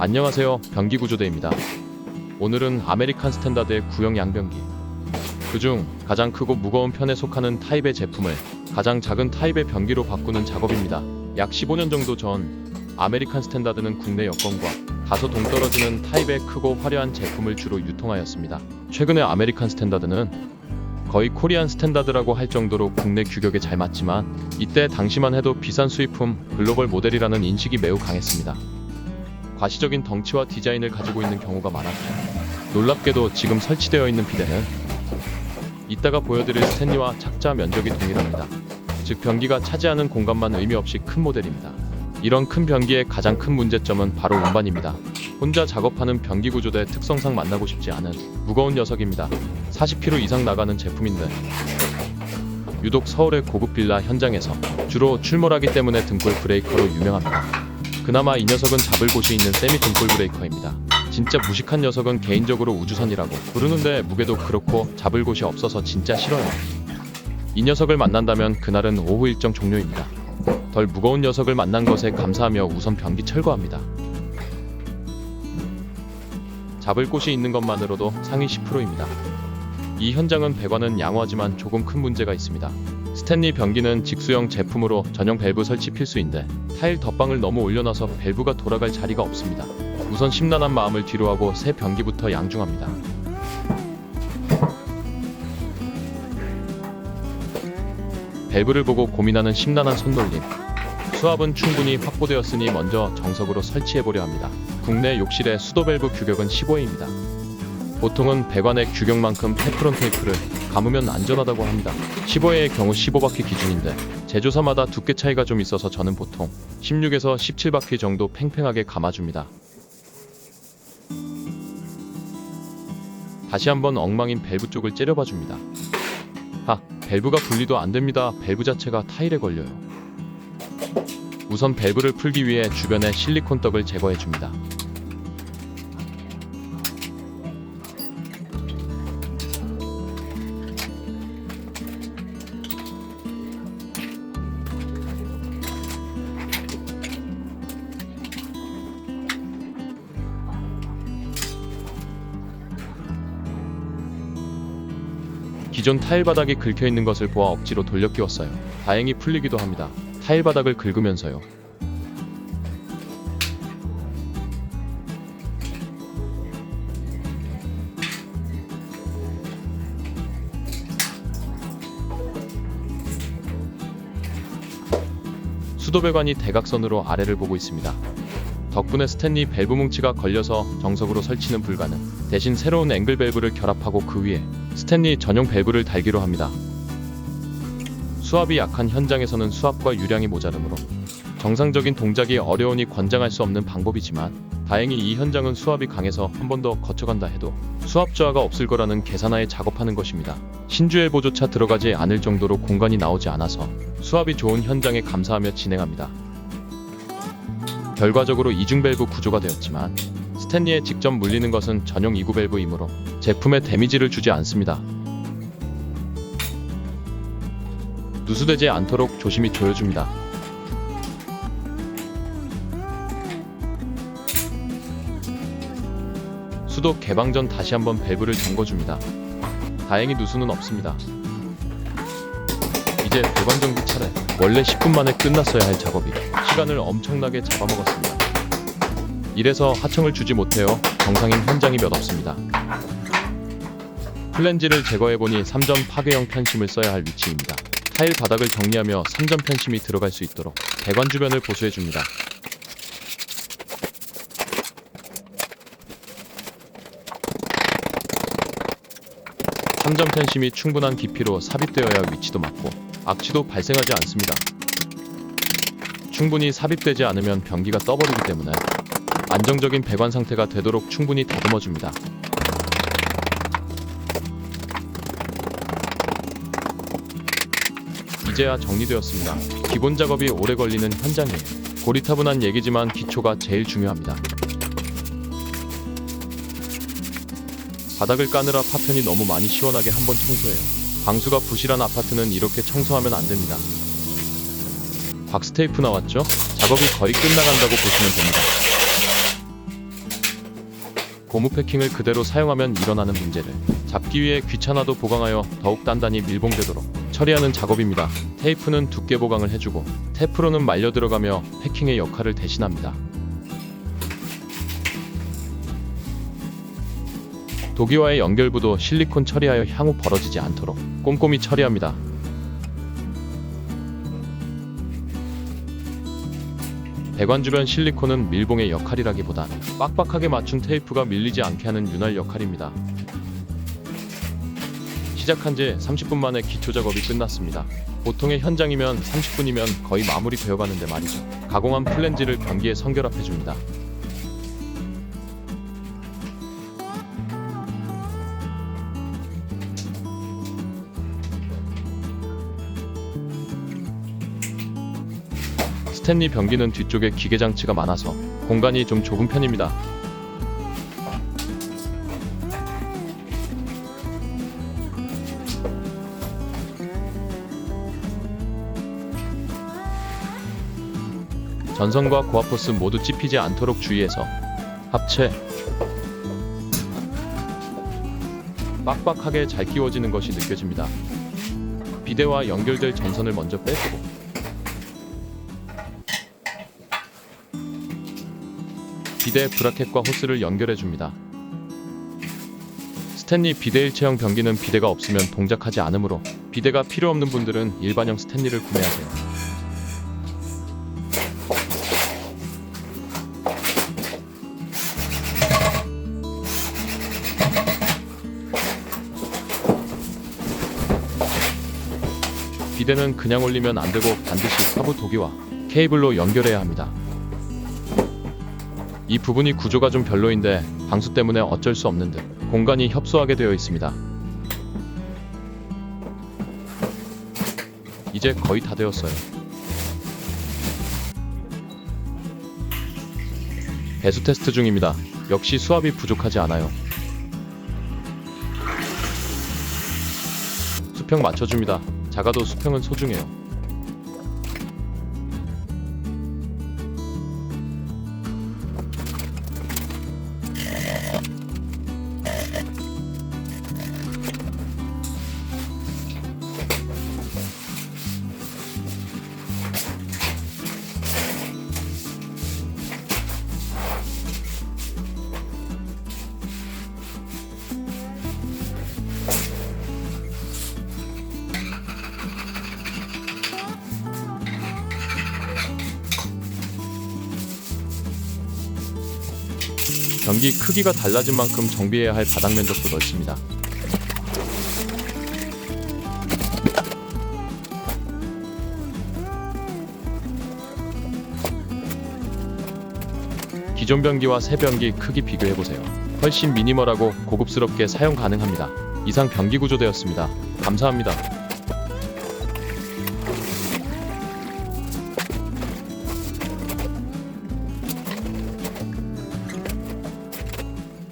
안녕하세요. 변기구조대입니다. 오늘은 아메리칸 스탠다드의 구형 양변기, 그중 가장 크고 무거운 편에 속하는 타입의 제품을 가장 작은 타입의 변기로 바꾸는 작업입니다. 약 15년 정도 전 아메리칸 스탠다드는 국내 여건과 다소 동떨어지는 타입의 크고 화려한 제품을 주로 유통하였습니다. 최근에 아메리칸 스탠다드는 거의 코리안 스탠다드라고 할 정도로 국내 규격에 잘 맞지만 이때 당시만 해도 비싼 수입품, 글로벌 모델이라는 인식이 매우 강했습니다. 과시적인 덩치와 디자인을 가지고 있는 경우가 많았죠. 놀랍게도 지금 설치되어 있는 비대는 이따가 보여드릴 스탠리와 착자 면적이 동일합니다. 즉 변기가 차지하는 공간만 의미 없이 큰 모델입니다. 이런 큰 변기의 가장 큰 문제점은 바로 운반입니다. 혼자 작업하는 변기 구조대 특성상 만나고 싶지 않은 무거운 녀석입니다. 40kg 이상 나가는 제품인데 유독 서울의 고급 빌라 현장에서 주로 출몰하기 때문에 등골 브레이커로 유명합니다. 그나마 이 녀석은 잡을 곳이 있는 세미 등골 브레이커입니다. 진짜 무식한 녀석은 개인적으로 우주선이라고 부르는데 무게도 그렇고 잡을 곳이 없어서 진짜 싫어요. 이 녀석을 만난다면 그날은 오후 일정 종료입니다. 덜 무거운 녀석을 만난 것에 감사하며 우선 변기 철거합니다. 잡을 곳이 있는 것만으로도 상위 10%입니다. 이 현장은 배관은 양호하지만 조금 큰 문제가 있습니다. 스탠리 변기는 직수형 제품으로 전용 밸브 설치 필수인데 타일 덧방을 너무 올려놔서 밸브가 돌아갈 자리가 없습니다. 우선 심란한 마음을 뒤로하고 새 변기부터 양중합니다. 밸브를 보고 고민하는 심란한 손놀림. 수압은 충분히 확보되었으니 먼저 정석으로 설치해보려 합니다. 국내 욕실의 수도 밸브 규격은 15회입니다. 보통은 배관의 규격만큼 테프론 테이프를 감으면 안전하다고 합니다. 15회의 경우 15바퀴 기준인데 제조사마다 두께 차이가 좀 있어서 저는 보통 16에서 17바퀴 정도 팽팽하게 감아줍니다. 다시 한번 엉망인 밸브 쪽을 째려봐줍니다. 밸브가 분리도 안됩니다. 밸브 자체가 타일에 걸려요. 우선 밸브를 풀기 위해 주변에 실리콘 떡을 제거해줍니다. 기존 타일 바닥이 긁혀있는 것을 보아 억지로 돌려 끼웠어요. 다행히 풀리기도 합니다. 타일 바닥을 긁으면서요. 수도배관이 대각선으로 아래를 보고 있습니다. 덕분에 스탠리 밸브 뭉치가 걸려서 정석으로 설치는 불가능. 대신 새로운 앵글 밸브를 결합하고 그 위에 스탠리 전용 밸브를 달기로 합니다. 수압이 약한 현장에서는 수압과 유량이 모자르므로 정상적인 동작이 어려우니 권장할 수 없는 방법이지만 다행히 이 현장은 수압이 강해서 한 번 더 거쳐간다 해도 수압 저하가 없을 거라는 계산하에 작업하는 것입니다. 신주엘보조차 들어가지 않을 정도로 공간이 나오지 않아서 수압이 좋은 현장에 감사하며 진행합니다. 결과적으로 이중 밸브 구조가 되었지만 스탠리에 직접 물리는 것은 전용 2구 밸브이므로 제품에 데미지를 주지 않습니다. 누수되지 않도록 조심히 조여줍니다. 수도 개방 전 다시 한번 밸브를 잠궈줍니다. 다행히 누수는 없습니다. 이제 배관정비 차례. 원래 10분 만에 끝났어야 할 작업이 시간을 엄청나게 잡아먹었습니다. 이래서 하청을 주지 못해요. 정상인 현장이 몇 없습니다. 플랜지를 제거해보니 3점 파괴형 편심을 써야 할 위치입니다. 타일 바닥을 정리하며 3점 편심이 들어갈 수 있도록 배관 주변을 보수해줍니다. 삼점 편심이 충분한 깊이로 삽입되어야 위치도 맞고 악취도 발생하지 않습니다. 충분히 삽입되지 않으면 변기가 떠버리기 때문에 안정적인 배관 상태가 되도록 충분히 다듬어줍니다. 이제야 정리되었습니다. 기본 작업이 오래 걸리는 현장이에요. 고리타분한 얘기지만 기초가 제일 중요합니다. 바닥을 까느라 파편이 너무 많이 시원하게 한번 청소해요. 방수가 부실한 아파트는 이렇게 청소하면 안됩니다. 박스테이프 나왔죠? 작업이 거의 끝나간다고 보시면 됩니다. 고무 패킹을 그대로 사용하면 일어나는 문제를 잡기 위해 귀찮아도 보강하여 더욱 단단히 밀봉되도록 처리하는 작업입니다. 테이프는 두께 보강을 해주고 테프론은 말려 들어가며 패킹의 역할을 대신합니다. 도기와의 연결부도 실리콘 처리하여 향후 벌어지지 않도록 꼼꼼히 처리합니다. 배관 주변 실리콘은 밀봉의 역할이라기보단 빡빡하게 맞춘 테이프가 밀리지 않게 하는 윤활 역할입니다. 시작한 지 30분 만에 기초 작업이 끝났습니다. 보통의 현장이면 30분이면 거의 마무리 되어가는데 말이죠. 가공한 플랜지를 변기에 선결합해줍니다. 스탠리 변기는 뒤쪽에 기계장치가 많아서 공간이 좀 좁은 편입니다. 전선과 고압호스 모두 찝히지 않도록 주의해서 합체 빡빡하게 잘 끼워지는 것이 느껴집니다. 비데와 연결될 전선을 먼저 빼주고 비데 브라켓과 호스를 연결해줍니다. 스탠리 비데 일체형 변기는 비데가 없으면 동작하지 않으므로 비데가 필요 없는 분들은 일반형 스탠리를 구매하세요. 비데는 그냥 올리면 안되고 반드시 하부 도기와 케이블로 연결해야 합니다. 이 부분이 구조가 좀 별로인데 방수 때문에 어쩔 수 없는 듯 공간이 협소하게 되어 있습니다. 이제 거의 다 되었어요. 배수 테스트 중입니다. 역시 수압이 부족하지 않아요. 수평 맞춰줍니다. 작아도 수평은 소중해요. 변기 크기가 달라진 만큼 정비해야 할 바닥 면적도 넓습니다. 기존 변기와 새 변기 크기 비교해보세요. 훨씬 미니멀하고 고급스럽게 사용 가능합니다. 이상 변기 구조되었습니다. 감사합니다.